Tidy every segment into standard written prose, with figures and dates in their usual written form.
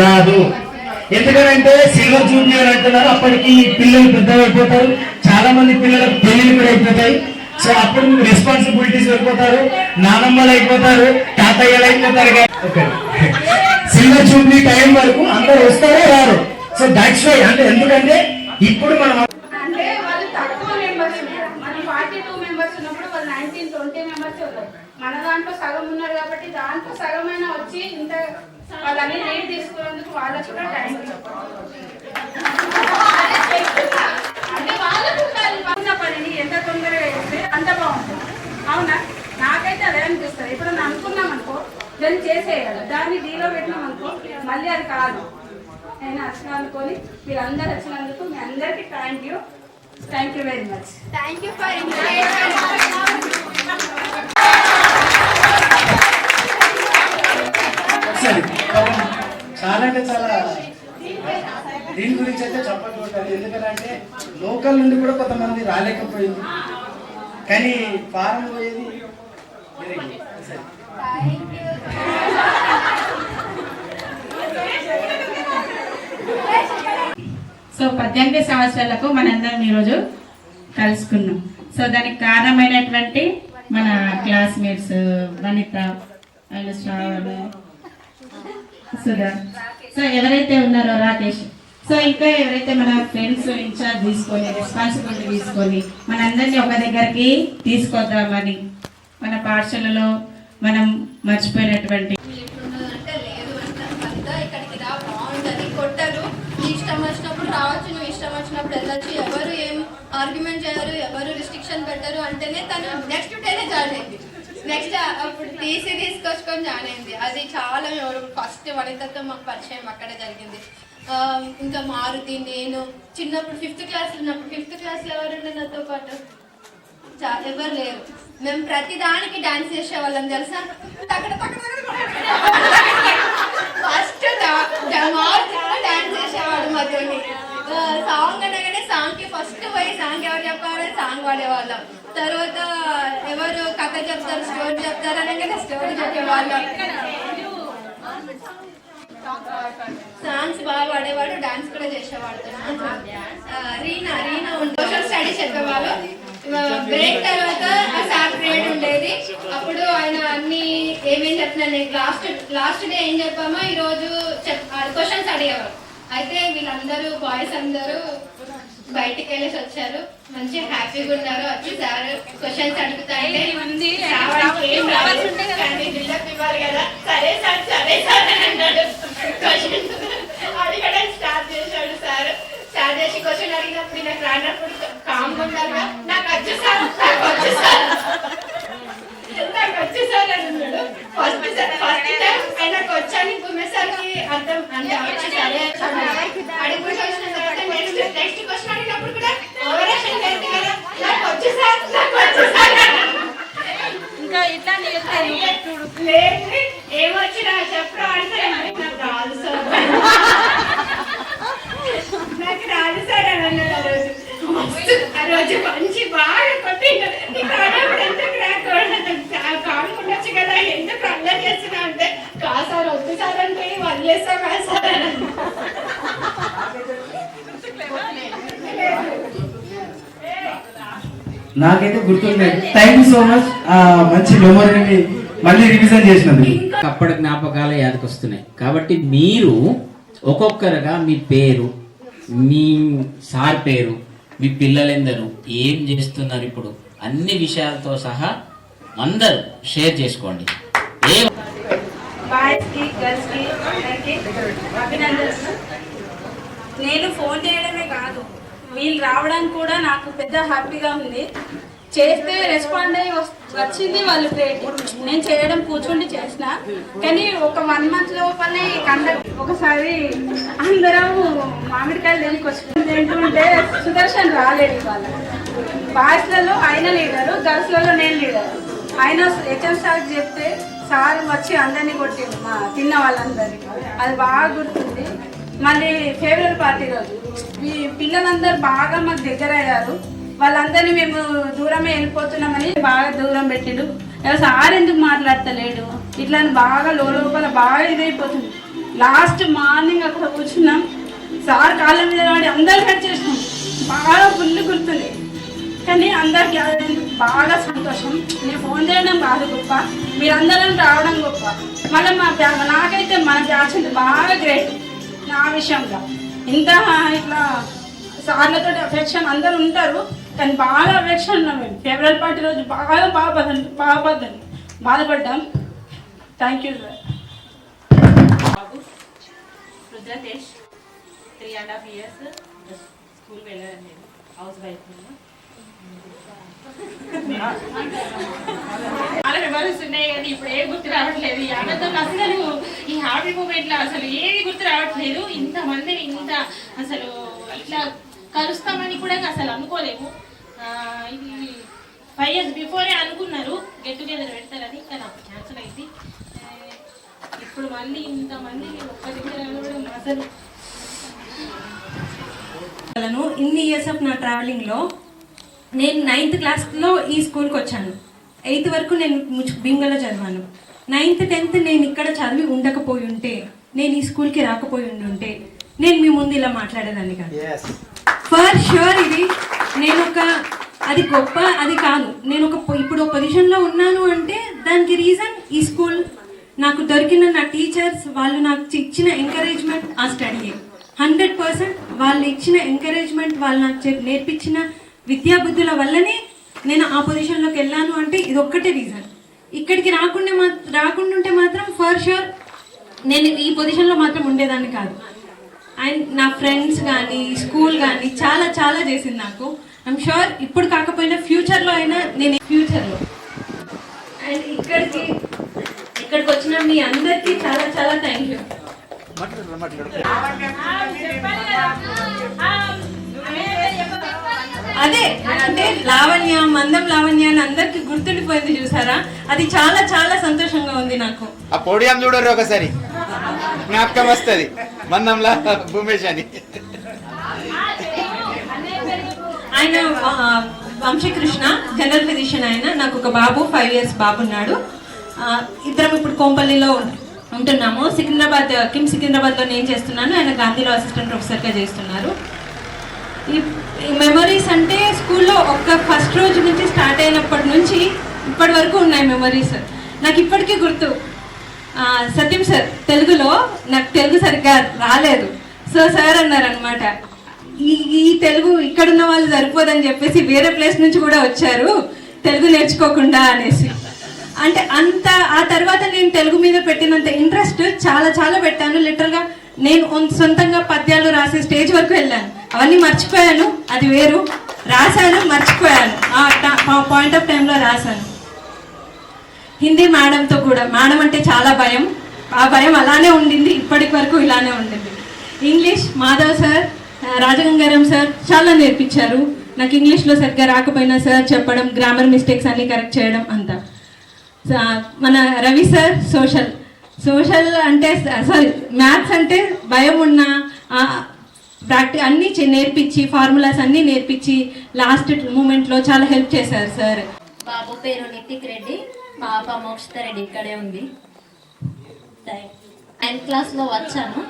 రాదు. ఎందుకంటే silver junior అంటున్నారు, అప్పటికి పిల్లలు పెద్దవైపోతారు, చాలా మంది పిల్లలకు పెళ్లిళ్ళు కూడా అయిపోతాయి. సో అప్పుడు రెస్పాన్సిబిలిటీస్ అయిపోతారు, నానమ్మలు అయిపోతారు, తాతయ్యలు అయిపోతారు. సిల్వర్ జూబ్లీ టైం వరకు అందరు వస్తారో రారు. సో దాట్స్ వై అంటే ఎందుకంటే ఇప్పుడు మనం అంటే వాళ్ళు తక్కువ మెంబర్స్ ఉన్నారు, మనం 42 మెంబర్స్ ఉన్నప్పుడు వాళ్ళు 19-20 మెంబర్స్ ఉన్నారు. మన దాంట్లో సగం ఉన్నారు కాబట్టి దాంట్లో సగమైన వచ్చి ఇంత వాళ్ళని లీడ్ తీసుకున్నందుకు వాళ్ళకు కూడా టైం అంటే వాళ్ళకు ఉన్న పనిని ఎంత తొందరగా చేస్తే అంత బాగుంటుంది. అవునా? నాకైతే అదే అనిపిస్తుంది. ఇప్పుడు అనుకున్నాం అనుకో, దాన్ని చేసేయాలి, దాన్ని డీలో పెట్టినాం అనుకో మళ్ళీ అది కాదు. నేను వచ్చిన అనుకొని మీరందరూ వచ్చినందుకు మీ అందరికీ thank you very much. Thank you for చాలా అంటే చాలా దీని గురించి అయితే చెప్పకూడదు. ఎందుకంటే లోకల్ నుండి కూడా కొంతమంది రాలేకపోయింది, కానీ ఫారం పోయేది. సో 18 సంవత్సరాలకు మనందరం ఈరోజు కలుసుకున్నాం. సో దానికి కారణమైనటువంటి మన classmates Vanitha and Shravana, Sudha, so ఎవరైతే ఉన్నారో రాకేష్, సో ఇంకా ఎవరైతే మన ఫ్రెండ్స్ ఇన్ఛార్జ్ తీసుకొని రెస్పాన్సిబిలిటీ తీసుకొని మనందరినీ ఒక దగ్గరికి తీసుకొద్దామని మన పాఠశాలలో మనం మర్చిపోయినటువంటి ఇష్టం వచ్చినప్పుడు రావచ్చు, నువ్వు ఇష్టం వచ్చినప్పుడు వెళ్ళచ్చు, ఎవరు ఏం ఆర్గ్యుమెంట్ చేయరు, ఎవరు రిస్ట్రిక్షన్ పెట్టరు అంటేనే తను నెక్స్ట్ డేనే జాయిన్ అయింది. నెక్స్ట్ అప్పుడు టీసీ తీసుకొచ్చుకొని జాయిన్ అయింది. అది చాలా ఫస్ట్ వనితతో మాకు పరిచయం అక్కడే జరిగింది. ఇంకా మారుతి, నేను చిన్నప్పుడు 5th క్లాస్లో ఉన్నప్పుడు 5th క్లాస్లో ఎవరుండే నాతో పాటు ఎవరు లేరు. మేము ప్రతి దానికి డాన్స్ చేసేవాళ్ళం తెలుసా. ఫస్ట్ డాన్స్ చేసేవాడు మధ్యని. సాంగ్ అనగానే సాంగ్కి ఫస్ట్ పోయి సాంగ్ ఎవరు చెప్పాలని సాంగ్ పాడేవాళ్ళం. తర్వాత ఎవరు కథ చెప్తారు, స్టోరీ చెప్తారు అనగానే స్టోరీ చెప్పేవాళ్ళం. సాంగ్స్ బాగా పాడేవాడు, డాన్స్ కూడా చేసేవాడు. రీనా సోషల్ స్టడీస్ చెప్పేవాళ్ళు. బ్రేక్ తర్వాత సార్ పీరియడ్ ఉండేది. అప్పుడు ఆయన అన్ని ఏమేం చెప్తున్నాను, లాస్ట్ డే ఏం చెప్పామో ఈరోజు క్వశ్చన్స్ అడిగేవారు. అయితే వీళ్ళందరూ బాయ్స్ అందరూ బయటికి వెళ్ళేసి వచ్చారు, మంచి హ్యాపీగా ఉన్నారు. వచ్చి సార్ క్వశ్చన్స్ అడుగుతాయంటే బిల్డప్ ఇవ్వాలి కదా, సరే సార్ అని అన్నాడు. క్వశ్చన్స్ అడగడం స్టార్ట్ చేశాడు సార్. స్టార్ట్ చేసి క్వశ్చన్ అడిగినప్పుడు నాకు రానప్పుడు కామ్గా ఉండాలి, నాకు వచ్చు సార్ అని అన్నాడు. ఫస్ట్ టైం ఆయనకు వచ్చాను గుమ్మేసరికి అర్థం అంటే వచ్చి సరే అడుగుకుంటూ వచ్చిన తర్వాత నెక్స్ట్ క్వశ్చన్ అడిగినప్పుడు కూడా ఓవరాక్షన్ లేదు కదా, నాకు వచ్చు సార్ ఇంకా ఇట్లా లేదు ఏమొచ్చినా చెప్పరా అంటే నాకు రాదు సార్ అని అన్నాడు. ఆ రోజు మంచి బాగా కొట్టిండు. కానుకుండొచ్చు కదా, ఎందుకు అల్లరి చేస్తున్నా అంటే కాసారు వద్దు సార్ అంటే వదిలేస్తా కాసారు. నాకైతే గుర్తుంది. Thank you so much. మంచి మెమొరీని మళ్ళీ రివిజన్ చేసినందుకు అప్పటి జ్ఞాపకాలు యాదకొస్తున్నాయి. కాబట్టి మీరు ఒక్కొక్కరుగా మీ పేరు, మీ సార్ పేరు, మీ పిల్లలందరూ ఏం చేస్తున్నారు, ఇప్పుడు అన్ని విషయాలతో సహా అందరూ షేర్ చేసుకోండి. బాయ్స్కి గర్ల్స్కి అందరికీ అభినందనలు. నేను ఫోన్ చేయడమే కాదు, వీళ్ళు రావడానికి కూడా నాకు పెద్ద హ్యాపీగా ఉంది. చేస్తే రెస్పాండ్ అయ్యి వచ్చింది వాళ్ళు గ్రేట్. నేను చేయడం కూర్చుండి చేసిన, కానీ ఒక 1 month లోపలనే కండక్ట్ ఒకసారి అందరం మామిడికాయలు దేనికొచ్చుకుంటే ఏంటంటే సుదర్శన్ రాలేడు. వాళ్ళ బాయ్స్లలో ఆయన లీడరు, గర్ల్స్లలో నేను లీడరు. ఆయన హెచ్ఎం సార్కి చెప్తే సార్ వచ్చి అందరినీ కొట్టిండు, మా తిన్న వాళ్ళందరినీ. అది బాగా గుర్తుంది. మళ్ళీ ఫేవరల్ పార్టీ రోజు ఈ పిల్లలందరూ బాగా మాకు దగ్గర అయ్యారు. వాళ్ళందరినీ మేము దూరమే వెళ్ళిపోతున్నామని బాగా దూరం పెట్టిండు. సార్ ఎందుకు మాట్లాడతలేడు ఇట్లా బాగా లోపల బాగా ఇదైపోతుంది. లాస్ట్ మార్నింగ్ అక్కడ కూర్చున్నాం, సార్ కాళ్ళ మీద వాడి అందరు కట్ చేసినాం. బాగా ఫుల్ గుర్తుంది. కానీ అందరికి బాగా సంతోషం. నేను ఫోన్ చేయడం కాదు గొప్ప, మీరందరం రావడం గొప్ప. మళ్ళీ నాకైతే మన బ్యాచ్ బాగా గ్రేట్. నా విషయంలో ఇంత ఇట్లా సార్లతో అఫెక్షన్ అందరూ ఉంటారు, కానీ బాగా అఫెక్షన్ ఉన్నాం మేము. ఫేవరెట్ పార్టీ రోజు బాధపడ్డాం. Thank you sir. Rudratesh 3.5 years school వెళ్ళాను. నేను హౌస్ వైఫ్. చాలా మెమరీస్ ఉన్నాయి కానీ ఇప్పుడు ఏం గుర్తు రావట్లేదు. ఈ ఆనందం అసలు ఈ హ్యాపీ మూమెంట్ లో అసలు ఏది గుర్తు రావట్లేదు. ఇంతమందిని ఇంత అసలు ఇట్లా కలుస్తామని కూడా అసలు అనుకోలేము. ఇది 5 years బిఫోరే అనుకున్నారు గెట్ టుగెదర్ పెడతారని, కానీ అప్పుడు క్యాన్సిల్ అయింది. ఇప్పుడు మళ్ళీ ఇంతమంది ఒక్క దగ్గర అసలు ఇన్ని ఇయర్స్ ఆఫ్ నా ట్రావెలింగ్లో నేను 9th క్లాస్లో ఈ స్కూల్కి వచ్చాను. 8th వరకు నేను భీమ్గల్లో చదివాను. 9th 10th నేను ఇక్కడ చదివి ఉండకపోయి ఉంటే, నేను ఈ స్కూల్కి రాకపోయి ఉంటే నేను మీ ముందు ఇలా మాట్లాడేదాన్ని కాదు. ఫర్ ష్యూర్ ఇది నేను అది గొప్ప అది కాదు. నేను ఇప్పుడు పొజిషన్లో ఉన్నాను అంటే దానికి రీజన్ ఈ స్కూల్, నాకు దొరికిన నా టీచర్స్, వాళ్ళు నాకు ఇచ్చిన ఎంకరేజ్మెంట్, ఆ స్టడీ 100% వాళ్ళు ఇచ్చిన ఎంకరేజ్మెంట్, వాళ్ళు నాకు నేర్పించిన విద్యాబుద్ధుల వల్లనే నేను ఆ పొజిషన్లోకి వెళ్ళాను అంటే ఇది ఒక్కటే రీజన్. ఇక్కడికి రాకుండాంటే మాత్రం ఫర్ ష్యూర్ నేను ఈ పొజిషన్లో మాత్రం ఉండేదాన్ని కాదు. అండ్ నా ఫ్రెండ్స్ కానీ స్కూల్ కానీ చాలా చాలా చేసింది నాకు. ఐఎమ్ షూర్ ఇప్పుడు కాకపోయినా ఫ్యూచర్లో అయినా నేను ఫ్యూచర్లో. అండ్ ఇక్కడికి వచ్చిన మీ అందరికీ చాలా చాలా థ్యాంక్ యూ. అదే అంటే లావణ్య, మందం లావణ్య అని అందరికి గుర్తుండిపోయింది చూసారా, అది చాలా చాలా సంతోషంగా ఉంది నాకు. ఆ పోడియం చూడరు ఒకసారి, జ్ఞాపకం వస్తుంది మందంలా భూమేష్ అని. ఆయన వంశీకృష్ణ జనరల్ ఫిజిషియన్. ఆయన నాకు ఒక బాబు 5 years బాబు ఉన్నాడు. ఇద్దరం ఇప్పుడు కోంపల్లిలో ఉంటున్నాము. కిమ్స్ సికింద్రాబాద్లో నేను చేస్తున్నాను, ఆయన గాంధీలో అసిస్టెంట్ ప్రొఫెసర్గా చేస్తున్నారు. ఈ మెమరీస్ అంటే స్కూల్లో ఫస్ట్ రోజు నుంచి స్టార్ట్ అయినప్పటి నుంచి ఇప్పటి వరకు ఉన్నాయి మెమరీస్. నాకు ఇప్పటికీ గుర్తు, సత్యం సార్ తెలుగులో, నాకు తెలుగు సరిగ్గా రాలేదు. సో సార్ అన్నారనమాట, ఈ తెలుగు ఇక్కడున్న వాళ్ళు సరిపోదని చెప్పేసి వేరే ప్లేస్ నుంచి కూడా వచ్చారు తెలుగు నేర్చుకోకుండా అనేసి. అంటే ఆ తర్వాత నేను తెలుగు మీద పెట్టినంత ఇంట్రెస్ట్ చాలా చాలా పెట్టాను. లిటరల్గా నేను సొంతంగా పద్యాలు రాసే స్టేజ్ వరకు వెళ్ళాను. అవన్నీ మర్చిపోయాను, అది వేరు. రాశాను, మర్చిపోయాను. ఆ పాయింట్ ఆఫ్ టైంలో రాశాను. హిందీ మేడంతో కూడా, మేడం అంటే చాలా భయం, ఆ భయం అలానే ఉండింది, ఇప్పటి వరకు ఇలానే ఉండింది. English Madhav sir, Rajagangaram sir చాలా నేర్పించారు నాకు. ఇంగ్లీష్లో సరిగ్గా రాకపోయినా సార్ చెప్పడం, గ్రామర్ మిస్టేక్స్ అన్నీ కరెక్ట్ చేయడం అంతా. మన రవి సార్ సోషల్ అంటే సారీ మ్యాథ్స్ అంటే భయం ఉన్న అన్నీ నేర్పించి, ఫార్ములాస్ అన్నీ నేర్పించి లాస్ట్ మూమెంట్లో చాలా హెల్ప్ చేశారు సార్. బాబు పేరు నితిక్ రెడ్డి, పాప మోక్షిత రెడ్డి ఇక్కడే ఉంది. 9th క్లాస్లో వచ్చాను.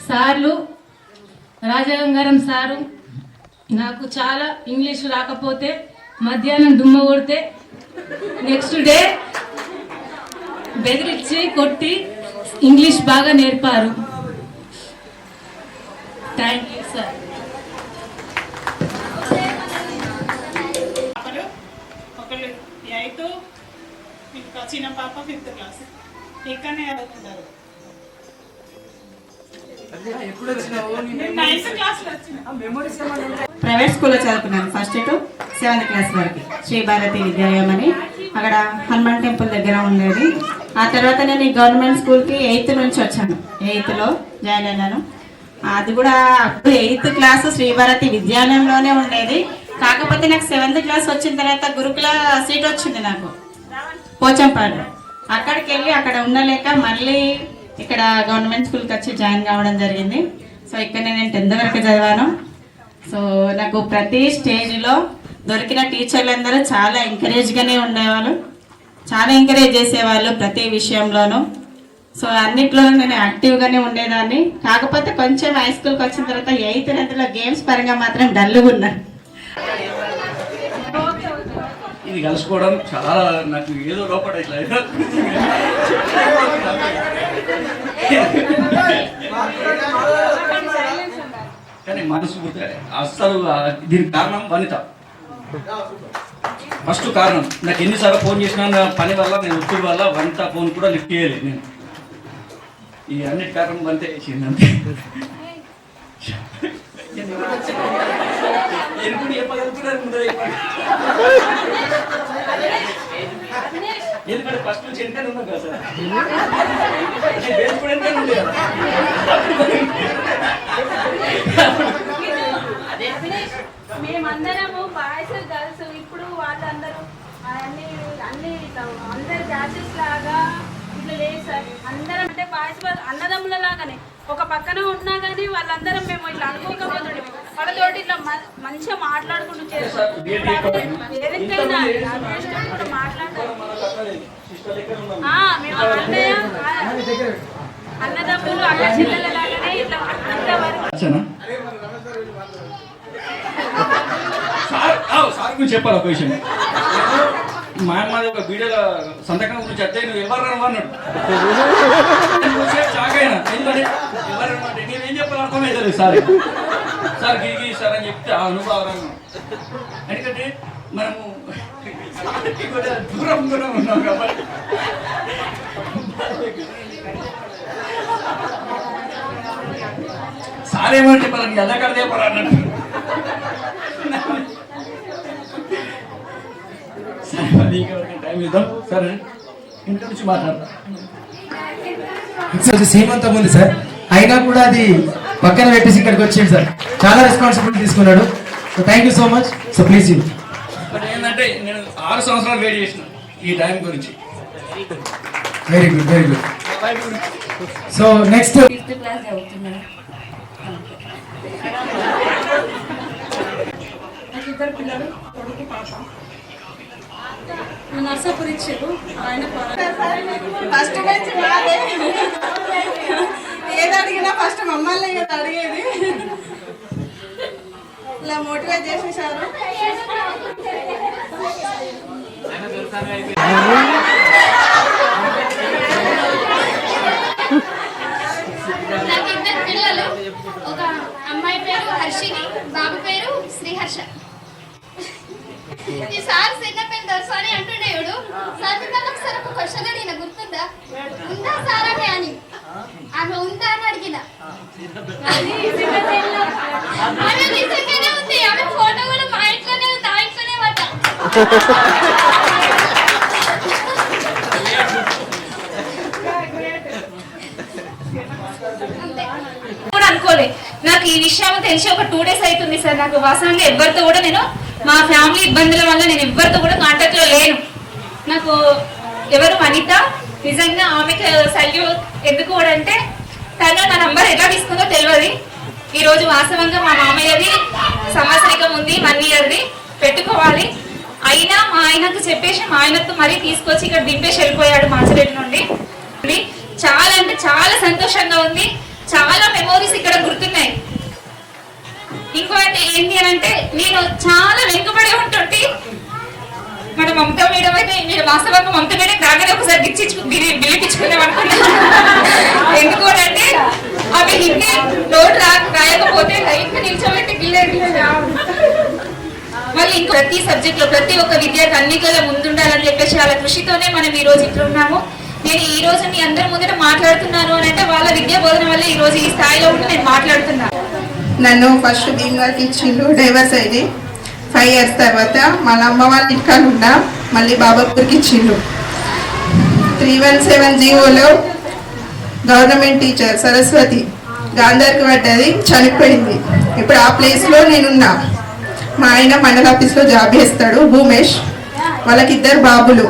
సార్లు, రాజగంగారం సారు నాకు చాలా ఇంగ్లీష్ రాకపోతే మధ్యాహ్నం దుమ్మ కొడితే నెక్స్ట్ డే బెదిరించి కొట్టి ఇంగ్లీష్ బాగా నేర్పారు. Thank you sir. ఒకళ్ళు 8th, ఇంకా చిన్న పాప 5th క్లాస్ ఇక్కడనే చదువుకుంటారు. ప్రైవేట్ స్కూల్లో చదువుకున్నాను ఫస్ట్ టు 7th క్లాస్ వరకు, శ్రీ భారతి విద్యాలయం అని. అక్కడ హనుమాన్ టెంపుల్ దగ్గర ఉండేది. ఆ తర్వాత నేను ఈ గవర్నమెంట్ స్కూల్కి 8th నుంచి వచ్చాను. 8thలో జాయిన్ అయినాను. అది కూడా అప్పుడు 8th క్లాస్ శ్రీ భారతి విద్యాలయంలోనే ఉండేది. కాకపోతే నాకు 7th క్లాస్ వచ్చిన తర్వాత గురుకుల సీట్ వచ్చింది నాకు పోచంపాడు. అక్కడికి వెళ్ళి అక్కడ ఉండలేక మళ్ళీ ఇక్కడ గవర్నమెంట్ స్కూల్కి వచ్చి జాయిన్ కావడం జరిగింది. సో ఇక్కడ నేను 10th వరకు చదివాను. సో నాకు ప్రతి స్టేజ్లో దొరికిన టీచర్లందరూ చాలా ఎంకరేజ్గానే ఉండేవాళ్ళు, చాలా ఎంకరేజ్ చేసేవాళ్ళు ప్రతి విషయంలోనూ. సో అన్నిట్లోనూ నేను యాక్టివ్గానే ఉండేదాన్ని. కాకపోతే కొంచెం హై స్కూల్కి వచ్చిన తర్వాత 8th 9th గేమ్స్ పరంగా మాత్రం డల్గా ఉన్నాను. ఇది కలుసుకోవడం చాలా నాకు ఏదో లోపల ఇట్లా కానీ మనసు అస్సలు దీనికి కారణం వనిత. ఫస్ట్ కారణం నాకు ఎన్నిసార్లు ఫోన్ చేసినా నా పని వల్ల నేను ఒత్తిడి వల్ల వనిత ఫోన్ కూడా లిఫ్ట్ చేయలేదు నేను. ఈ అన్నిటి కారణం వనిత చేసింది అంతే. ఎందుకంటే ఫస్ట్ నుంచి వెనకాల ఉన్నాం కదా సార్, ఉండే కదా. మేమందరము బాయ్స్ గర్ల్స్ ఇప్పుడు వాళ్ళందరూ అన్ని అందరు బ్యాచెస్ లాగా ఇట్లా లేదు సార్. అందరం అంటే బాయ్స్ అన్నదమ్ముల లాగానే ఒక పక్కన ఉన్నా కానీ వాళ్ళందరం మేము ఇట్లా అనుకోకపోతుండే వాళ్ళతోటి ఇట్లా మంచిగా మాట్లాడుకుంటూ చేస్తాం. ఏదైనా మాట్లాడతాం మేము అన్నదమ్ములు అక్క చెల్లెల లాగానే ఇట్లా అంతవరకు. సార్ గురించి చెప్పాలి ఒక విషయం. మా అమ్మది ఒక వీడియోలో సంతకం గురించి చెప్తే నువ్వు ఎవరు అన్నాడు. చాకైనా ఎందుకంటే ఎవరు అంటే నేనేం చెప్పాలి అర్థమవుతుంది సార్. సార్ గిరిగి సార్ అని చెప్తే అనుభవం. ఎందుకంటే మనము దూరం దూరం ఉన్నాం కాబట్టి సార్ ఏమని చెప్పాలని ఎలా కడ చెప్పాలి అన్నట్టు. టైం ఇద్దాం సరే, ఇంటి నుంచి మాట్లాడతాం. సీమంతం ఉంది సార్, అయినా కూడా అది పక్కన పెట్టేసి ఇక్కడికి వచ్చింది సార్. చాలా రెస్పాన్సిబిలిటీ తీసుకున్నాడు. So thank you so much. So please you. But ఏంటంటే నేను 6 సంవత్సరాలు వెయిట్ చేసిన ఈ టైం గురించి. Very good, very good. So next 5th class చదువుతున్నాను. నాకు 2 పిల్లలు, కొడుకు పాప. నర్సాపూర్ ఇచ్చారు ఆయన. ఫస్ట్ నుంచి ఏది అడిగినా ఫస్ట్ మమ్మల్ని కదా అడిగేది. ఇలా మోటివేట్ చేసేసారు. నాకు 2 పిల్లలు, ఒక అమ్మాయి పేరు హర్షిని, బాబు పేరు శ్రీహర్ష. ఈ సార్ చిన్న పెద్ద దర్శని అంటుండేవాడు. సార్ పిల్లలు ఒకసారి ఒక క్వశ్చన్ అడిగిన గుర్తుందా? ఉందా సార్ అని అని ఆమె ఉందా అని అడిగిన. ఆమె నిజంగానే ఉంది. ఆమె ఫోటో కూడా మా ఇంట్లోనే ఉంది, ఆ ఇంట్లోనే మాట. కూడా అనుకోలే. నాకు ఈ విషయం తెలిసి ఒక 2 days అవుతుంది సార్. నాకు వాస్తవంగా ఎవరితో కూడా నేను మా ఫ్యామిలీ ఇబ్బందుల వల్ల నేను ఎవరితో కూడా కాంటాక్ట్ లో లేను. నాకు ఎవరు వనిత నిజంగా ఆమెకు సల్యూట్. ఎందుకు కూడా అంటే తను నా నంబర్ ఎలా తీసుకుందో తెలియదు. ఈ రోజు వాస్తవంగా మా మామయ్యది సంవత్సరికం ఉంది, 1 yearది పెట్టుకోవాలి. అయినా మా ఆయనకు చెప్పేసి మా ఆయనతో మరీ తీసుకొచ్చి ఇక్కడ దింపేసి వెళ్ళిపోయాడు మాచిరెడ్డి నుండి. చాలా అంటే చాలా సంతోషంగా ఉంది. చాలా మెమోరీస్ ఇక్కడ గుర్తున్నాయి. ఇంకోటి ఏంటి అని అంటే నేను చాలా వెనుకబడి ఉంటుంటే మన మమతా మేడం అయితే నేను వాస్తవంగా మమతా మేడం రాగానే ఒకసారి బిల్లిపించుకుందాం అనుకున్నాను. ఎందుకు అంటే ఆమె హిందీ నోట్ రాయకపోతే లైఫ్ నిల్చోబెట్టి గిల్లేది. మళ్ళీ ఇంకో ప్రతి సబ్జెక్ట్ లో ప్రతి ఒక్క విద్యార్థి అన్నిటిలో ముందుండాలని చెప్పేసి వాళ్ళ కృషితోనే మనం ఈ రోజు ఇక్కడ ఉన్నాము. నేను ఈ రోజు మీ అందరి ముందట మాట్లాడుతున్నాను అని అంటే వాళ్ళ విద్యా బోధన వల్ల ఈ రోజు ఈ స్థాయిలో ఉండి నేను మాట్లాడుతున్నాను. నన్ను ఫస్ట్ భీమవరంకి ఇచ్చిండు, డైవర్స్ అయింది. 5 years తర్వాత మన అమ్మ వాళ్ళ ఇంటికాడ ఉన్నా మళ్ళీ బాబాపూర్కి ఇచ్చిండు. 317 గవర్నమెంట్ టీచర్ సరస్వతి గాంధార్కి పడ్డది, చనిపోయింది. ఇప్పుడు ఆ ప్లేస్లో నేనున్నా. మా ఆయన మండల ఆఫీస్లో జాబ్ చేస్తాడు, భూమేష్. వాళ్ళకి 2 బాబులు,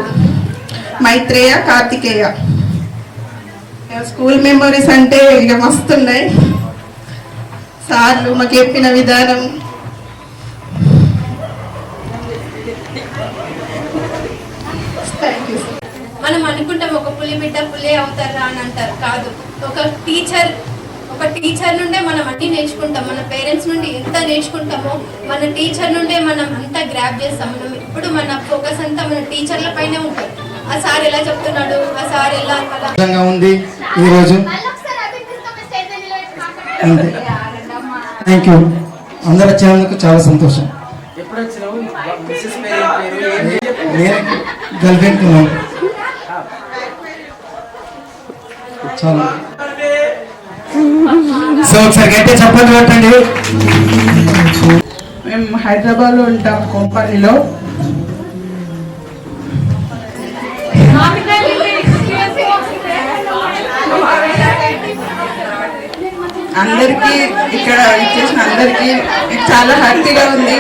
మైత్రేయ, కార్తికేయ. స్కూల్ మెమరీస్ అంటే ఇక మస్తున్నాయి. సార్లు మాకు చెప్పిన విధానం మనం అనుకుంటాం ఒక పులి బిడ్డ పులే అవుతారా అని అంటారు, కాదు. ఒక టీచర్ నుండే మనం అన్ని నేర్చుకుంటాం. మన పేరెంట్స్ నుండి ఎంత నేర్చుకుంటామో మన టీచర్ నుండే మనం అంతా గ్రాప్ చేస్తాం. మనం ఇప్పుడు మన ఫోకస్ అంతా మన టీచర్ల పైనే ఉంటుంది. ఆ సార్ ఎలా చెప్తున్నాడు, ఆ సార్ ఎలా అలా ఉంది ఈరోజు. అంతే, థ్యాంక్ యూ. అందరు వచ్చినందుకు చాలా సంతోషం. నేను గర్ల్ ఫ్రెండ్ చాలా. సో ఒకసారి గట్టిగా చెప్పండి కొట్టండి. మేము హైదరాబాద్లో ఉంటాం, కొంపల్లిలో. అందరికీ ఇక్కడ ఇచ్చేసిన అందరికీ చాలా హ్యాపీగా ఉంది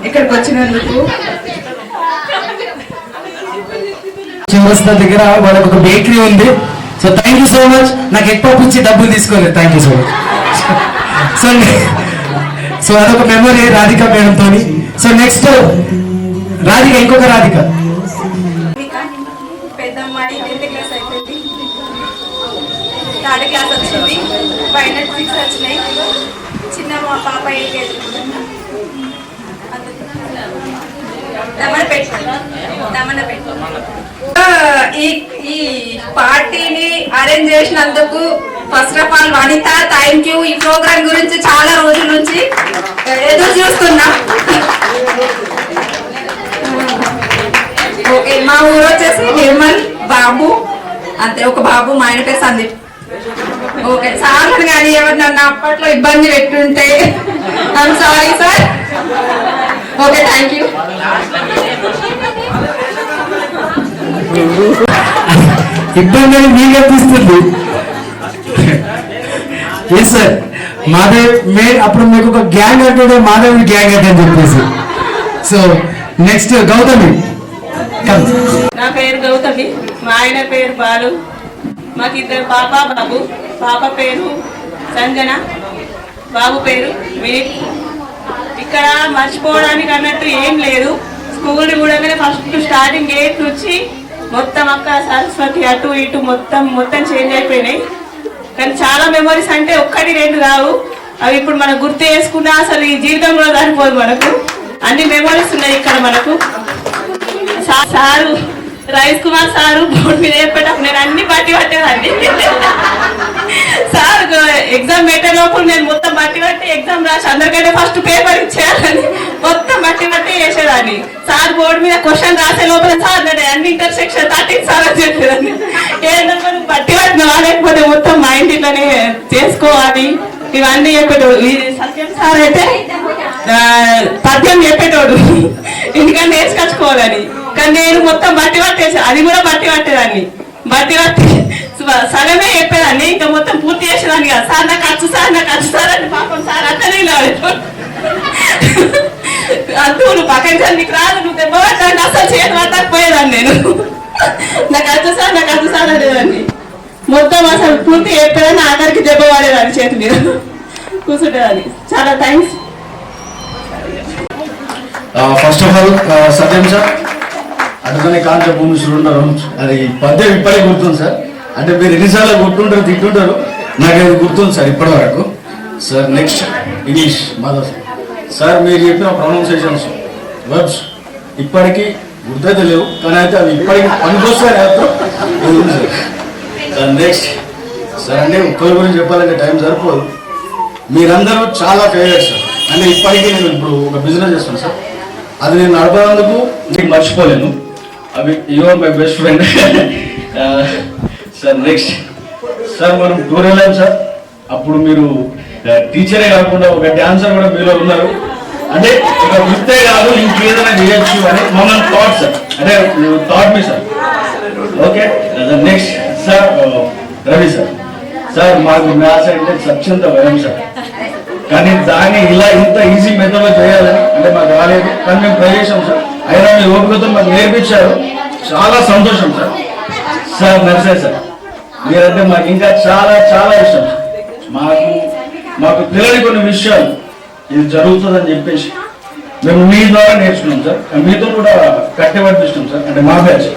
ఇక్కడికి వచ్చినందుకు. చివరస్తా దగ్గర వాళ్ళకి ఒక బేకరీ ఉంది. So thank you so much. నాకు ఎక్కువ పిచ్చి డబ్బులు తీసుకోలేదు. Thank you so much. So అదొక మెమరీ రాధిక మేడంతో. సో నెక్స్ట్ రాధిక, ఇంకొక రాధిక. పెద్దమ్మాయి 10th క్లాస్ అయిపోయింది, 3rd క్లాస్ వచ్చింది, ఫైనల్ 6 వచ్చినాయి. చిన్న మా పాప LKG. ఈ పార్టీని అరేంజ్ చేసినందుకు first of all Vanitha, thank you. ఈ ప్రోగ్రామ్ గురించి చాలా రోజుల నుంచి ఎదురు చూస్తున్నా. ఓకే, మా ఊరు వచ్చేసి నిర్మల్. బాబు అంతే, ఒక బాబు. మా ఆయన పేరు సందీప్. ఓకే, సార్ కానీ ఎవరినన్నా అప్పట్లో ఇబ్బంది పెట్టుంటే I'm sorry sir. Okay, thank you. ఇబ్బంది అని మీకు అనిపిస్తుంది. ఎస్ సార్, మాధవ్ అప్పుడు మీకు ఒక గ్యాంగ్ అంటే మాధవ్ గ్యాంగ్ అంటే అని చెప్పేసి. So next Gautami. నా పేరు గౌతమి, మా ఆయన పేరు బాలు. మాకు 2 పాప బాబు. పాప పేరు సంజన, బాబు పేరు వినీత్. ఇక్కడ మర్చిపోవడానికి అన్నట్టు ఏం లేదు. స్కూల్ కూడా ఫస్ట్ స్టార్టింగ్ 8 నుంచి మొత్తం అక్క సరస్వతి అటు ఇటు మొత్తం చేంజ్ అయిపోయినాయి. కానీ చాలా మెమరీస్ అంటే 1, 2 కావు. అవి ఇప్పుడు మనం గుర్తు చేసుకున్నా అసలు ఈ జీవితంలో సరిపోదు. మనకు అన్ని మెమరీస్ ఉన్నాయి ఇక్కడ మనకు. Sir rice Kumar sir board మీద చెప్పేటప్పుడు నేను అన్ని పట్టేదాన్ని. సార్ ఎగ్జామ్ పెట్టే లోపల నేను మొత్తం బట్టి ఎగ్జామ్ రాసి అందరికంటే ఫస్ట్ పేపర్ ఇచ్చేయాలని మొత్తం బట్టి చేసేదాన్ని. సార్ బోర్డు మీద క్వశ్చన్ రాసే లోపల సార్ అన్ని ఇంటర్సెక్షన్ 13 సార్ అని చెప్పేదాన్ని. ఏంటంటే బట్టి పట్టినవా లేకపోతే మొత్తం మైండ్ ఇట్లనే చేసుకోవాలి ఇవన్నీ చెప్పేటోడు. సత్యం సార్ అయితే పద్యం చెప్పేటోడు ఎందుకంటే నేర్చుకొచ్చుకోవాలని. కానీ నేను మొత్తం బట్టి పట్టేసా, అది కూడా బట్టి పట్టేదాన్ని. బట్టి పట్టి సగమే చెప్పేదాన్ని, ఇంకా మొత్తం పూర్తి చేసేదాన్ని కదా. సార్ నాకు వచ్చు సార్, నాకు వచ్చు సార్ అంటే పాపం సార్ అతనే అంటూ నువ్వు పక్కన సార్ నీకు రాదు, నువ్వు దెబ్బ పట్టాలంటే అసలు చేతి పట్టకపోయేదాన్ని నేను. నాకు వచ్చు సార్, నాకు వచ్చు సార్ అనేదాన్ని. మొత్తం అసలు పూర్తి చెప్పేదాన్ని, ఆఖరికి దెబ్బ పడేదాన్ని చేతి మీద కూర్చుంటేదాన్ని. చాలా thanks. First of all Satyam sir, అటుకొని కాంచ భూమిశ్వరుడు ఉన్నారు. అది పద్యం ఇప్పటికీ గుర్తుంది సార్. అంటే మీరు ఎన్నిసార్లు గుర్తుంటారు తింటుంటారు, నాకు అది గుర్తుంది సార్ ఇప్పటి వరకు. Sir next English Madhav sir, మీరు చెప్పిన ప్రొనౌన్సియేషన్స్ వర్బ్స్ ఇప్పటికీ గుర్తైతే లేవు, కానీ అయితే అవి ఇప్పటికీ పనికొస్తాయి సార్. నెక్స్ట్ సార్, అంటే ఒక్కరి గురించి చెప్పాలంటే టైం సరిపోదు. మీరందరూ చాలా ఫేవరెట్ సార్. అంటే ఇప్పటికీ నేను ఇప్పుడు ఒక బిజినెస్ చేస్తాను సార్, అది నేను నడపనందుకు మీకు మర్చిపోలేను. అవి your my best friend sir. Next sir, మనం టూర్ వెళ్ళాం సార్. అప్పుడు మీరు టీచరే కాకుండా ఒక డాన్సర్ కూడా మీలో ఉన్నారు. అంటే ఒక వృత్తే కాదు ఇంకేదైనా చేయొచ్చు అని మమ్మల్ని థాట్ సార్. అంటే thought me sir. Okay, next sir Ravi sir. Sir మాకు మ్యాథ్స్ అంటే సత్యంత భయం సార్, కానీ దాన్ని ఇలా ఇంత ఈజీ మెథడ్లో చేయాలని అంటే మాకు రాలేదు, కానీ మేము ట్రై చేసాం సార్. అయినా మీ ఓపికతో మాకు నేర్పించారు, చాలా సంతోషం సార్. సార్ నర్సే సార్, మీరంటే మాకు ఇంకా చాలా చాలా ఇష్టం. మాకు తెలియని కొన్ని విషయాలు ఇది జరుగుతుందని చెప్పేసి మేము మీ ద్వారా నేర్చుకున్నాం సార్. మీతో కూడా కట్టబడిపిస్తాం సార్. అంటే మా బ్యాచ్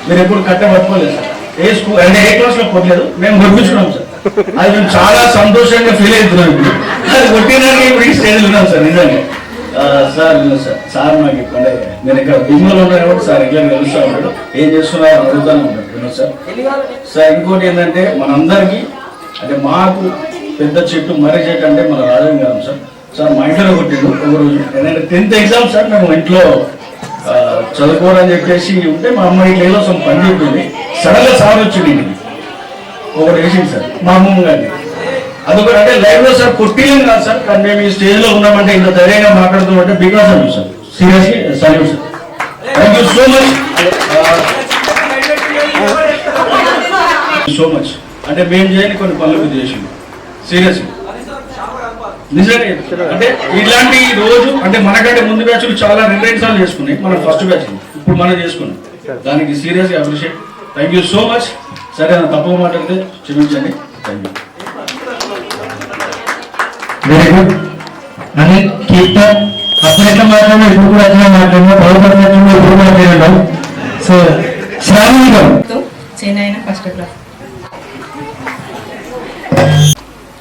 మీరు ఎప్పుడు కట్ట పట్టుకోలేదు సార్. ఏ స్కూల్ అంటే ఏ క్లాస్లో కొట్టలేదు, మేము కొట్టించుకున్నాం సార్. అది మేము చాలా సంతోషంగా ఫీల్ అవుతున్నాం ఇప్పుడు. అది కొట్టినాక ఇప్పుడు ఈ స్టేజ్లో ఉన్నాం సార్. నిజంగా సార్ సార్ నాకు ఇప్పుడు నేను ఇక్కడ బిమ్మలో ఉన్నాను కాబట్టి సార్ ఎట్లా కలుస్తా ఉంటాడు, ఏం చేస్తున్నారో అడుగుతానే ఉంటాడు వినోద్ సార్. సార్ ఇంకోటి ఏంటంటే మనందరికీ అంటే మాకు పెద్ద చెట్టు మర్రి చెట్టు అంటే మన రాజం గారు సార్. సార్ మా ఇంట్లో కొట్టిండు ఒక రోజు ఏంటంటే 10th ఎగ్జామ్ సార్. మేము ఇంట్లో చదువుకోవాలని చెప్పేసి ఉంటే మా అమ్మాయి ఇట్లా ఏదో పని చెప్పింది. సడన్ గా సార్ వచ్చింది ఇంటికి ఒకటి వేసింది సార్ మా అమ్మమ్మ గారిని. అదొకటి అంటే లైవ్ లో సార్ కొట్టిలేం కాదు సార్, కానీ మేము ఈ స్టేజ్ లో ఉన్నామంటే ఇంత ధైర్యంగా మాట్లాడుతామంటే because of you sir. Seriously salute sir. Thank you so much so much. అంటే మేము చేయని కొన్ని పనులు చేసింది సీరియస్లీ నిజంగా. అంటే ఇట్లాంటి రోజు అంటే మనకంటే ముందు బ్యాచ్లు చాలా 2 సార్లు చేసుకున్నాయి, మనం ఫస్ట్ బ్యాచ్ ఇప్పుడు మనం చేసుకున్నాం. దానికి సీరియస్గా appreciate. Thank you so much. సరే తప్పుగా మాట్లాడితే క్షమించండి. Thank you. వెరీ గుడ్ అని కీప్ అప్పుడు ఎట్లా మాట్లాడినా ఇప్పుడు కూడా అట్లా మాట్లాడినా బాగుపడుతున్నా ఇప్పుడు మాట్లాడడం. సో శ్రావణి గారు చెన్నై ఫస్ట్ క్లాస్.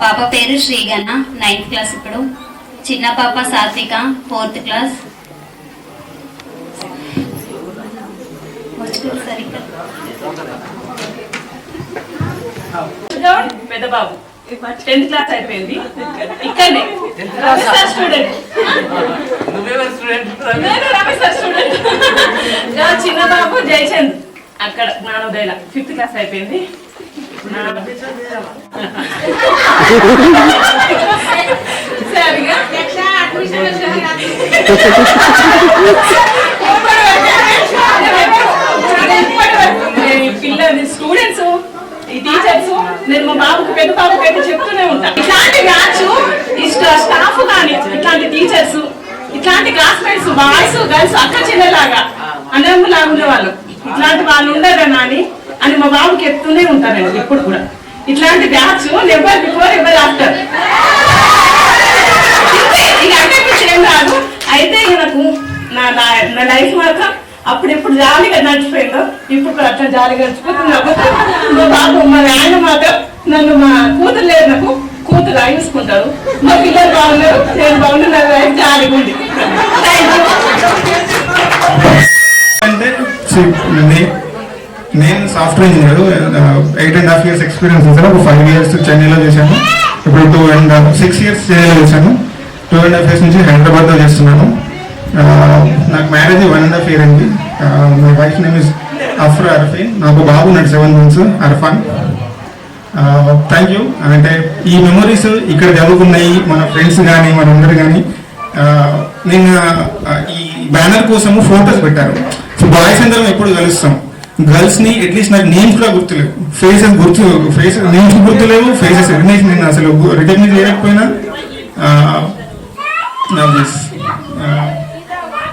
పాప పేరు శ్రీగణ 9th క్లాస్. ఇప్పుడు చిన్న పాప సాత్విక 4th క్లాస్. పెద్ద బాబు 10th క్లాస్ అయిపోయింది. ఇక్కడనే స్టూడెంట్. చిన్న బాబు జయచంద్ అక్కడ జ్ఞానోదయల 5th క్లాస్ అయిపోయింది. పిల్లలు స్టూడెంట్స్ ఈ టీచర్స్ నేను మా బాబుకి పెద్ద బాబుకి అయితే చెప్తూనే ఉంటాను. ఇట్లాంటి బ్యాచ్ స్టాఫ్ కానీ ఇట్లాంటి టీచర్స్ ఇట్లాంటి క్లాస్మేట్స్ బాయ్స్ గర్ల్స్ అక్క చెల్లెలాగా అన్నమ్మలాగా ఉండేవాళ్ళు. ఇట్లాంటి వాళ్ళు ఉండరు అని మా బాబుకి చెప్తూనే ఉంటాను ఇప్పుడు కూడా. ఇట్లాంటి బ్యాచ్ ఎవరు బిఫోర్ ఎవరు ఆఫ్టర్ ఇక అంటే ఏం రాదు. అయితే నాకు నా లైఫ్ మాత్రం అప్పుడెప్పుడు జాలీగా నడిచిపోయిందో ఇప్పుడు అట్లా జాలీగా గడిచిపోతున్నాము. మా బాబు మా ఆయన మాత్రం నన్ను మా కూతురు లేదు, నాకు కూతురు చూసుకుంటారు. మా పిల్లలు బాగున్నారు, నేను బాగున్నా, నా లైఫ్ జాలీగా ఉంది. అంటే నేను సాఫ్ట్వేర్ ఇంజనీర్ 8.5 years ఎక్స్పీరియన్స్ చేశాను. ఒక 5 years చెన్నైలో చేశాను. ఇప్పుడు 6 years చెన్నైలో చేశాను. 2.5 years నుంచి హైదరాబాద్లో చేస్తున్నాను. నాకు మ్యారేజ్ 1.5 year అయింది. My wife name is Afra Arfeen. నాకు బాబు ఉన్నాడు 7 months అర్ఫాన్. Thank you. అంటే ఈ మెమొరీస్ ఇక్కడ చదువుకున్నాయి మన ఫ్రెండ్స్ కానీ మనందరూ కానీ. నేను ఈ బ్యానర్ కోసము ఫోటోస్ పెట్టారు. సో బాయ్స్ అందరం ఎప్పుడు కలుస్తాం, గర్ల్స్ ని అట్లీస్ట్ నాకు నేమ్స్ కూడా గుర్తులేవు, ఫేసెస్ నేమ్స్ గుర్తులేవు, ఫేసెస్ నేను అసలు రికగ్నైజ్ చేయకపోయినా.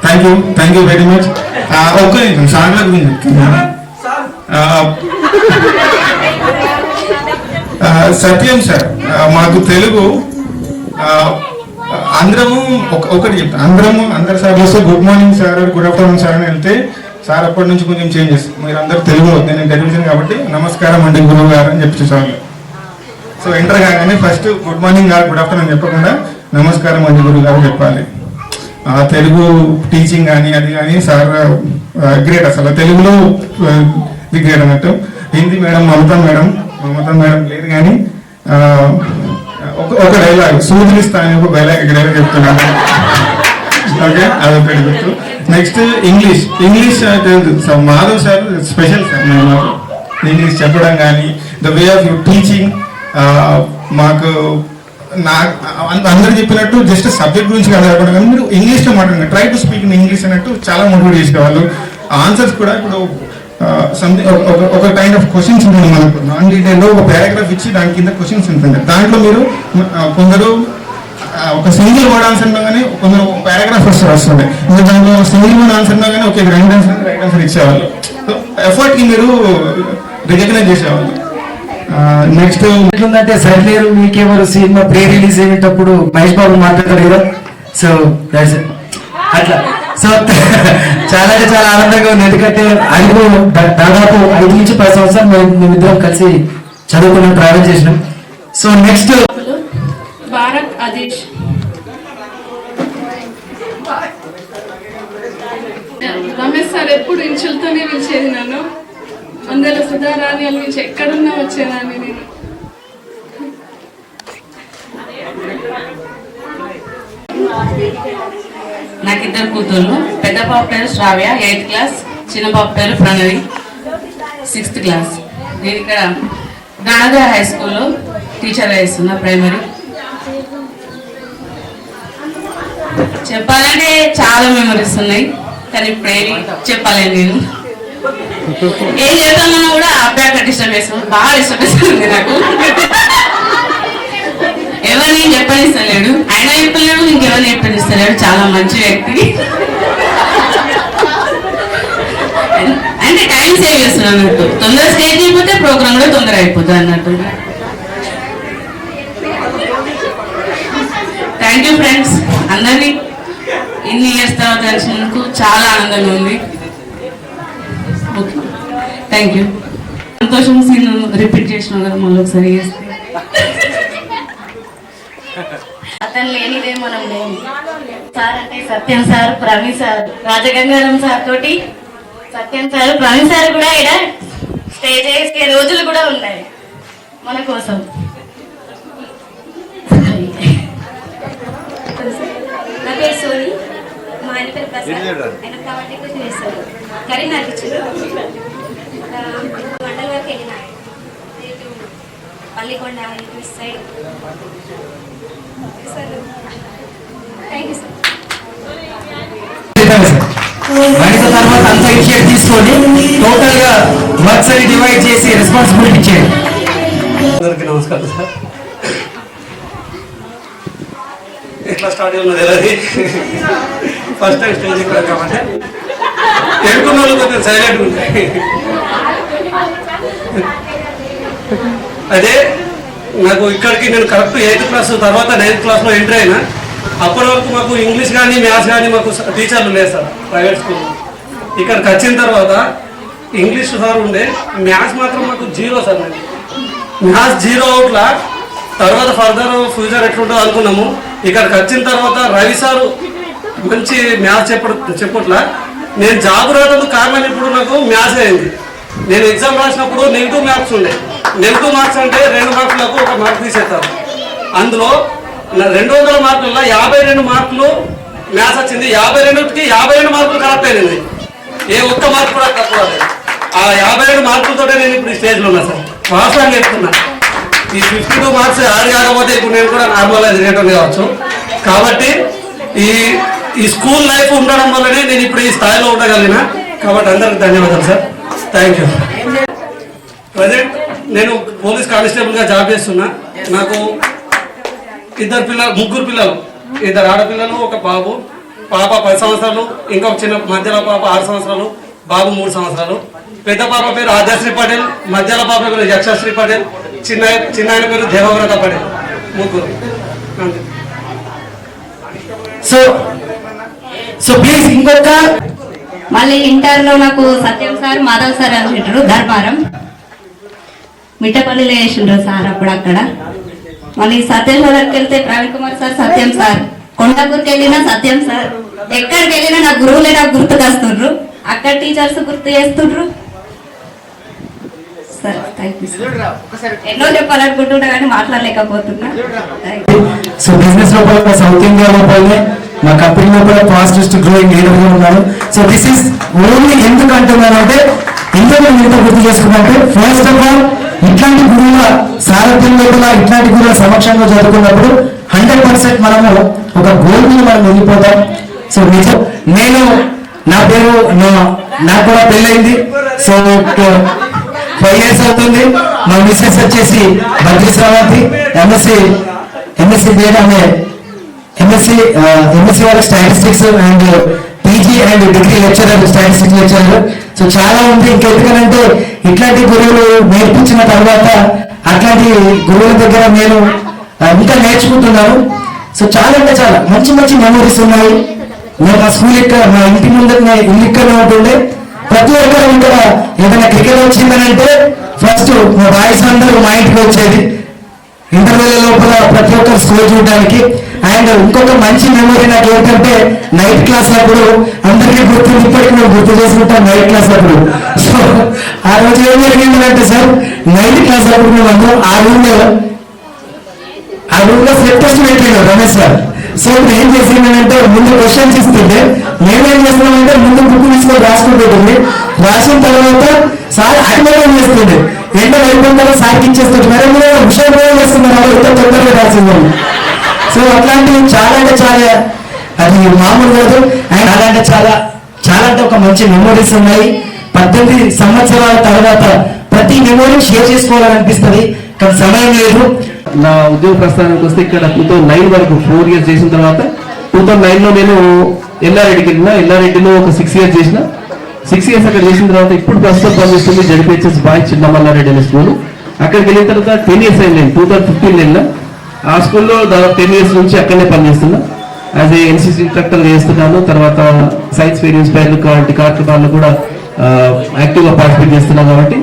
Thank you very much. ఒక్క నిమిషం సార్ల గురించి చెప్తున్నా. సత్యం సార్, మాకు తెలుగు అందరము ఒకటి చెప్తాం, అందరు సార్ వస్తే good morning sir, good afternoon sir అని వెళ్తే సార్ అప్పటి నుంచి కొంచెం చేంజెస్. మీరు అందరు తెలుగు నేను టెలివిజన్ కాబట్టి నమస్కారం అండి గురువు గారు అని చెప్పి సార్. సో ఎంటర్ కాగానే ఫస్ట్ గుడ్ మార్నింగ్ గారు గుడ్ ఆఫ్టర్నూన్ చెప్పకుండా నమస్కారం అండి గురువు గారు చెప్పాలి. తెలుగు టీచింగ్ కానీ అది కానీ సార్ గ్రేట్, అసలు తెలుగులో ది గ్రేట్ అన్నట్టు. హిందీ మేడం మమతా మేడం లేదు కానీ ఒక డైలాగ్ సూచనిస్తాను, ఒక డైలాగ్ చెప్తున్నాను. ఓకే, అదొకటి గుర్తు. Next English Madhav sir special sir. మాకు ఇంగ్లీష్ చెప్పడం కానీ the way of you teaching మాకు అందరూ చెప్పినట్టు జస్ట్ సబ్జెక్ట్ గురించి కాకుండా కానీ మీరు ఇంగ్లీష్లో మాట్లాడండి, try to speak in English అన్నట్టు చాలా మోటివేట్ చేసేవాళ్ళు. ఆన్సర్స్ కూడా ఇప్పుడు సంథింగ్ ఒక కైండ్ ఆఫ్ క్వశ్చన్స్ ఉంటుంది మనకు నాన్ డీటెయిల్లో ఒక పారాగ్రాఫ్ ఇచ్చి దాని కింద క్వశ్చన్స్ ఉంటుంది. దాంట్లో మీరు కొందరు ఒక సింగిల్ వర్డ్ ఆన్సర్ కానీ కొందరు పారాగ్రాఫ్ వస్తుంది, ఇంకా దాంట్లో సింగిల్ వర్డ్ ఆన్సర్ కానీ ఒక రైట్ ఆన్సర్ ఇచ్చేవాళ్ళు. సో ఎఫర్ట్కి మీరు రికగ్నైజ్ చేసేవాళ్ళు. నెక్స్ట్ ఎట్లుందంటే సరిలేరు మీకెవరు సినిమా ప్రీ రిలీజ్ అయ్యేటప్పుడు మహేష్ బాబు మాట్లాడతారు కదా, సో దాట్స్ అట్లా. సో చాలా అంటే చాలా ఆనందంగా ఉంది. ఎందుకంటే దాదాపు 5 నుంచి 10 సంవత్సరాలు మేమిద్దరం కలిసి చదువుకున్నాం, ట్రావెల్ చేసినాం. So next Bharat Ajeesh. Ramesh sir ఎప్పుడు ఇంచులతోనే పిలిచేది నన్ను. అందులో సుధారాణి అని నుంచి ఎక్కడున్నా వచ్చేదాన్ని నేను. నాకు 2 కూతుర్లు. పెద్ద పాప పేరు శ్రావ్య 8th క్లాస్, చిన్న పాప పేరు ప్రణవి 6th క్లాస్. నేను ఇక్కడ జ్ఞానోదయ హై స్కూల్లో టీచర్ వేస్తున్నా, ప్రైమరీ. చెప్పాలంటే చాలా మెమరీస్ ఉన్నాయి, కానీ ఇప్పుడు ఏమి చెప్పాలి నేను. ఏం చేద్దామన్నా కూడా అబ్బాయి డిస్టర్బ్ చేస్తాను, బాగా డిస్టర్బ్ చేస్తుంది నాకు. ఎవరిని చెప్పనిస్తలేడు, ఆయన చెప్పలేడు, ఇంకెవరిని చెప్పనిస్తలేడు. చాలా మంచి వ్యక్తి, అంటే టైం సేవ్ చేస్తున్నాను అన్నట్టు. తొందర స్టేజ్ అయిపోతే ప్రోగ్రామ్ కూడా తొందర అయిపోతుంది అన్నట్టు. థ్యాంక్ యూ ఫ్రెండ్స్, అందరినీ ఇన్ని ఇయర్స్ తర్వాత కలిసినందుకు చాలా ఆనందంగా ఉంది. Okay, thank you. సంతోషం సీన్ రిపీట్ చేసినావు కదా, మళ్ళీ ఒకసారి చేస్తే. అతను లేనిదే మనం లేము. సార్ అంటే సత్యం సార్, ప్రవీణ్ సార్, రాజగంగాధరం సార్ తోటి సత్యం సార్, ప్రవీణ్ సార్ కూడా ఇక్కడ స్టేజ్ వేసే రోజులు కూడా ఉన్నాయి మన కోసం. నా పేరు సోని, మా ఆయన పేరు ప్రసాద్. ఆయన కాబట్టి కొంచెం చేస్తారు. కరీంనగర్ ఇచ్చారు, మండల వరకు వెళ్ళిన Pallikonda side. Thank you sir. గణిత తర్వాత అంత ఇనిషియేట్ తీసుకొని టోటల్ గా వర్క్స్ అని డివైడ్ చేసి రెస్పాన్సిబిలిటీ చేయండి. అందరికీ నమస్కారం సార్. ఎట్లా స్టార్ట్ ఉన్నది అది ఫస్ట్ టైం స్టేజ్ ఎక్కడ కాబట్టి ఎడుకున్న వాళ్ళు కొంచెం సైలెంట్ ఉంటాయి. అదే నాకు ఇక్కడికి నేను కరెక్ట్ 8th క్లాస్ తర్వాత 9th క్లాస్లో ఎంటర్ అయినా. అప్పటి వరకు మాకు ఇంగ్లీష్ కానీ మ్యాథ్స్ కానీ మాకు టీచర్లు లేదు సార్ ప్రైవేట్ స్కూల్లో. ఇక్కడికి వచ్చిన తర్వాత ఇంగ్లీష్ సార్ ఉండే, మ్యాథ్స్ మాత్రం మాకు 0 సార్. మ్యాథ్స్ 0 అవుట్లా. తర్వాత ఫర్దర్ ఫ్యూచర్ ఎట్లుంటుందో అనుకున్నాము. ఇక్కడికి వచ్చిన తర్వాత రవి సారు మంచి మ్యాథ్స్ చెప్పట్లా. నేను జాబ్ రావడానికి కారణం ఇప్పుడు నాకు మ్యాథ్స్ అయింది. నేను ఎగ్జామ్ రాసినప్పుడు నెగిటివ్ మార్క్స్ ఉండే. నెగిటివ్ మార్క్స్ అంటే 2 మార్కులకు 1 మార్క్ తీసేస్తారు. అందులో 200 మార్కుల్లో 52 మార్కులు మ్యాథ్స్ వచ్చింది. 52కి 52 మార్కులు కరెక్ట్ అయినది, ఏ ఒక్క మార్క్ కూడా తక్కువ. ఆ 52 మార్కులతో నేను ఇప్పుడు ఈ స్టేజ్లో ఉన్నా సార్. వాస్తవంగా చెప్తున్నా, ఈ 52 మార్క్స్ యాడ్ కాకపోతే ఇప్పుడు నేను కూడా నార్మల్గా తిరిగేటోని కావచ్చు. కాబట్టి ఈ స్కూల్ లైఫ్ ఉండడం వల్లనే నేను ఇప్పుడు ఈ స్థాయిలో ఉండగలిగిన. కాబట్టి అందరికి ధన్యవాదాలు సార్. Thank you. ప్రజెంట్ నేను పోలీస్ కానిస్టేబుల్గా జాబ్ చేస్తున్నా. నాకు 3 పిల్లలు, 2 ఆడపిల్లలు, 1 బాబు. పాప 10 సంవత్సరాలు, ఇంకొక చిన్న మధ్యలో పాప 6 సంవత్సరాలు, బాబు 3 సంవత్సరాలు. పెద్ద పాప పేరు ఆద్యశ్రీ పటేల్, మధ్యలో పాప పేరు యక్షశ్రీ పటేల్, చిన్న ఆయన పేరు దేవవ్రత పటేల్. 3 అంతే. సో ప్లీజ్ ఇంకొక. మళ్ళీ ఇంటర్లో నాకు సత్యం సార్, మాధవ్ సార్ అని చెప్పారు. ధర్మారం మిట్టపల్లిలో వేసిండ్రు సార్ అప్పుడు అక్కడ. మళ్ళీ సత్యేశ్వరానికి వెళ్తే ప్రవీణ్ కుమార్ సార్, సత్యం సార్. కొండకూరుకి వెళ్ళినా సత్యం సార్. ఎక్కడికి వెళ్ళినా నా గురువులే నాకు గుర్తుకొస్తుండ్రు. అక్కడ టీచర్స్ గుర్తు చేస్తుండ్రు సార్. Thank you sir. ఎన్నో చెప్పాలనుకుంటున్నా కానీ మాట్లాడలేకపోతున్నా. సో బిజినెస్ లోపల సౌత్ ఇండియా లోపలనే మా కంపెనీ లోపల ఫాస్టెస్ట్ గ్రోయింగ్ లీడర్ గా ఉన్నాను. సో దిస్ ఇస్ ఓన్లీ ఎందుకు అంటున్నానంటే, ఇందులో మీతో గుర్తు చేసుకున్నట్టు ఫస్ట్ ఆఫ్ ఆల్ ఇట్లాంటి గురువుల సారథ్యం లోపల ఇట్లాంటి గురువుల సమక్షంలో జరుగుతున్నప్పుడు 100% మనము ఒక గోల్ మీద మనం వెళ్ళిపోతాం. సో నిజం, నేను నా పేరు నాకు కూడా పెళ్ళైంది. సో 5 years అవుతుంది. మా మిస్సెస్ వచ్చేసి బద్రీ శ్రావంతి, ఎంఎస్సి బీఎడ్ ఆమె ఎంఎస్సి వాళ్ళ statistics and PG and degree lecturer, statistics lecturer. So చాలా ఉంది. ఇంకెందుకనంటే ఇట్లాంటి గురువులు నేర్పించిన తర్వాత అట్లాంటి గురువుల దగ్గర నేను ఇంకా నేర్చుకుంటున్నాను. సో చాలా అంటే చాలా మంచి మంచి మెమరీస్ ఉన్నాయి. నేను ఆ స్కూల్ ఇక్కడ మా ఇంటి ముందు ఇల్లు ఇక్కడ ఉంటుండే. ప్రతి ఒక్కరు ఇక్కడ ఏదైనా క్రికెట్ వచ్చిందనంటే ఫస్ట్ మా బాయ్స్ అందరూ మా ఇంటికి వచ్చేది ఇంటర్వెల్ లోపల ప్రతి ఒక్కరు స్కూల్ చూడడానికి. అండ్ ఇంకొక మంచి మెమొరీ నాకు ఏంటంటే నైట్ క్లాస్ అప్పుడు అందరికీ గుర్తు, ఇప్పటికీ మేము గుర్తు చేసుకుంటాం నైట్ క్లాస్ అప్పుడు. సో ఆ రోజు ఏం జరిగిందంటే సార్, నైట్ క్లాస్ అప్పుడు మేము అందరం ఆ రూమ్ లో సెట్ టెస్ట్ పెట్టాడు రమేష్ సార్. సో ఇప్పుడు ఏం చేసిందంటే ముందు క్వశ్చన్స్ ఇస్తుంటే మేమేం చేస్తున్నామంటే ముందు బుక్ తీసుకొని రాసుకుంటుంది. రాసిన తర్వాత సార్ అడ్మైన్ చేస్తుంది. ఎండ అయిపోయిన తర్వాత సార్కి ఇచ్చేస్తుంది. మరి మీరు విషయం చేస్తున్నారు ఎంత తొందరగా రాసిందని. సో అట్లాంటివి చాలా అంటే చాలా, అది మామూలు కాదు. అండ్ అలాంటి చాలా చాలా అంటే ఒక మంచి మెమోరీస్ ఉన్నాయి. 18 సంవత్సరాల తర్వాత ప్రతి మెమోరీ షేర్ చేసుకోవాలనిపిస్తుంది, కానీ సమయం లేదు. నా ఉద్యోగ ప్రస్థానానికి వస్తే ఇక్కడ 2009 వరకు 4 years చేసిన తర్వాత 2009లో నేను ఎల్లారెడ్డికి వెళ్ళిన. ఎల్లారెడ్డిలో ఒక 6 years చేసిన. 6 years అక్కడ చేసిన తర్వాత ఇప్పుడు ప్రస్తుతం పనిచేస్తుంది జడ్పీహెచ్ఎస్ బాయ్ చిన్నమల్లారెడ్డి అనే స్కూల్. అక్కడికి వెళ్ళిన తర్వాత 10 years అయింది. నేను 2015 వెళ్ళిన. ఆ స్కూల్లో దాదాపు 10 years నుంచి అక్కడనే పనిచేస్తున్నా. యాజ్ ఏ ఎన్సీసీ ఇన్స్ట్రక్టర్ చేస్తున్నాను. తర్వాత సైన్స్ ఫెయిర్ ఇన్స్పైర్ వంటి కార్యక్రమాల్లో కూడా యాక్టివ్గా పార్టిసిపేట్ చేస్తున్నాను. కాబట్టి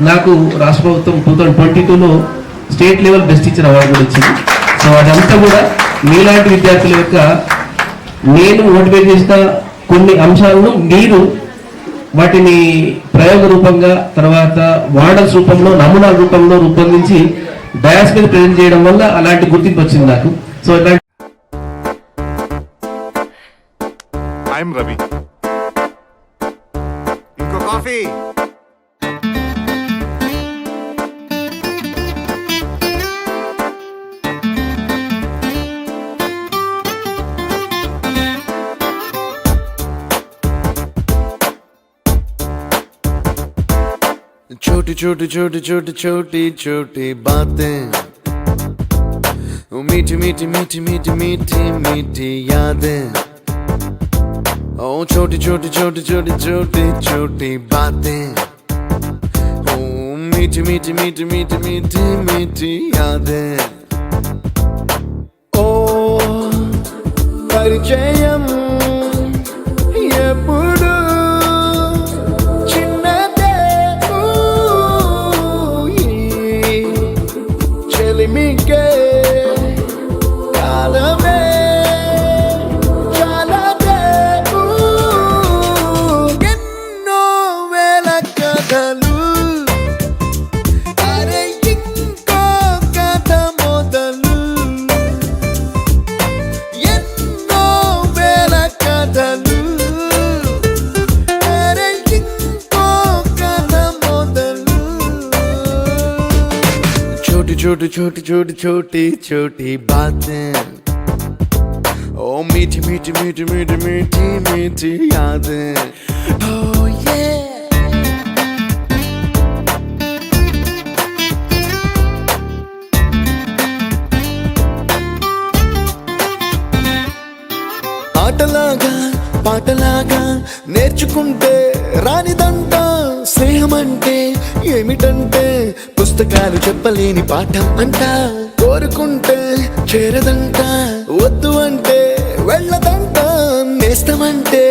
నాకు రాష్ట్ర ప్రభుత్వం 2022లో state level best teacher award కూడా వచ్చింది. సో అదంతా కూడా మీలాంటి విద్యార్థుల యొక్క నేను మోటివేట్ చేసిన కొన్ని అంశాలను మీరు వాటిని ప్రయోగ రూపంగా, తర్వాత మోడల్స్ రూపంలో, నమూనాల రూపంలో రూపొందించి డయాస్ మీద ప్రజెంట్ చేయడం వల్ల అలాంటి గుర్తింపు వచ్చింది నాకు. సో ఇలాంటి ఐఎమ్ రవి. ఇంకో కాఫీ. छोटी छोटी छोटी छोटी छोटी छोटी बातें, मीठी मीठी मीठी मीठी मीठी मीठी यादें. ओ छोटी छोटी छोटी छोटी छोटी छोटी बातें, ओ मीठी मीठी मीठी मीठी मीठी मीठी यादें. ओ परिचयम ఎప్పుడు చెలిమికే కాలమే చాలదే. ఎన్నో వేల కథలు, అరే ఇంకో కథ మొదలు. ఎన్నో వేల కథలు, అరే ఇంకో కథ మొదలు. छोटी छोटी छोटी छोटी छोटी छोटी बातें, ओ मीठी मीठी मीठी मीठी मीठी मीठी यादें. Oh yeah. ఆటలాగా పాటలాగా నేర్చుకుంటే రానిదంట స్నేహమంటే ఏమిటంటే, పుస్తకాలు చెప్పలేని పాఠం అంట. కోరుకుంటే చేరదంట, వద్దు అంటే వెళ్ళదంట. నేస్తమంటే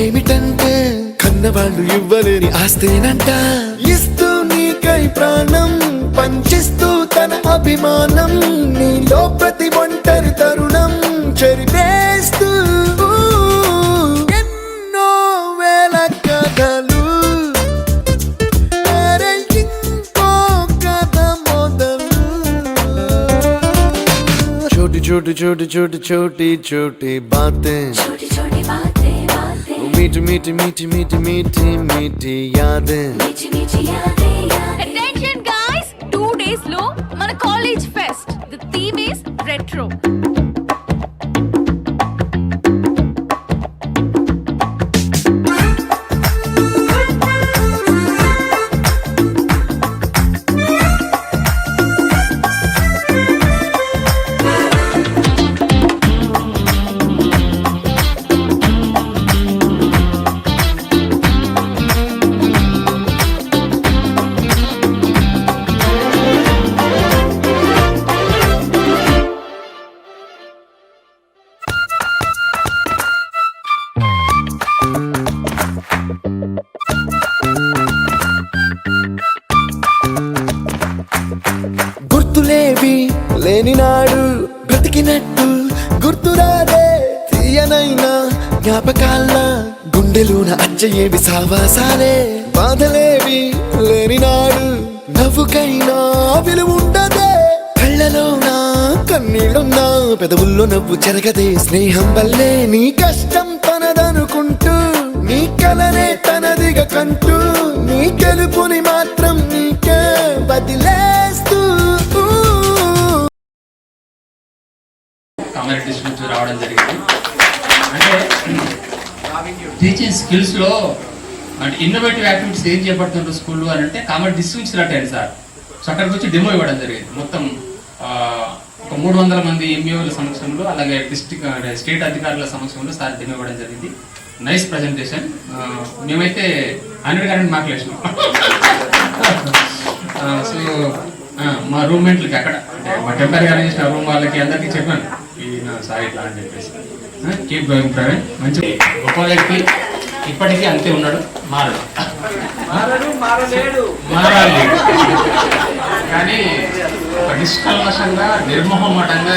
ఏమిటంటే కన్నవాళ్ళు ఇవ్వలేని ఆస్తేనంట. ఇస్తూ నీకై ప్రాణం పంచిస్తూ తన అభిమానం, నీలో ప్రతి ఒంటరి తరుణం చెరిపేస్తూ ఎన్నో వేల కథలు. छोटी छोटी छोटी छोटी छोटी बातें, मीठी मीठी मीठी मीठी मीठी मीठी यादें. Attention guys, 2 days lo మన college fest. The theme is retro. బతికినట్టు గుర్తురాదే తీయనైనా జ్ఞాపకాల గుండెలోన అచ్చయేవి సావాసాలే బాధలేవి లేని నాడు నవ్వుకైనా విలువుండదే కళ్ళలోనా కన్నీళ్ళున్నా పెదవుల్లో నవ్వు చెరగదే స్నేహం వల్లే నీ కష్టం తనదనుకుంటూ నీ కలనే తనదిగా కంటూ నీ గెలుపుని మాత్రం నీకే వదిలేస్తూ కామన్ డిస్ట్రిక్ట్ నుంచి రావడం జరిగింది. అంటే టీచింగ్ స్కిల్స్లో అంటే ఇన్నోవేటివ్ యాక్టివిటీస్ ఏం చేపడుతుంటారు స్కూల్లో అని అంటే కామన్ డిస్ట్రిక్ట్ సెలెక్ట్ అయ్యారు సార్. సో అక్కడికి వచ్చి డెమో ఇవ్వడం జరిగింది. మొత్తం ఒక 300 మంది ఎంఈఓల సమక్షంలో అలాగే స్టేట్ అధికారుల సమక్షంలో సార్ డెమో ఇవ్వడం జరిగింది. Nice presentation. మేమైతే 100 మార్కులు వేసినాం. సో మా రూమ్మేట్లకి అక్కడ అంటే మా టెంపరీ అరేంజ్ చేసిన రూమ్ వాళ్ళకి అందరికీ చెప్పాను సార్ ఇట్లా అని చెప్పేసి. కీప్ గోయింగ్ ప్రవీణ్, మంచి గొప్ప వ్యక్తి, ఇప్పటికీ అంతే ఉన్నాడు, మారాలి కానీ నిష్కల్మషంగా నిర్మోహమాటంగా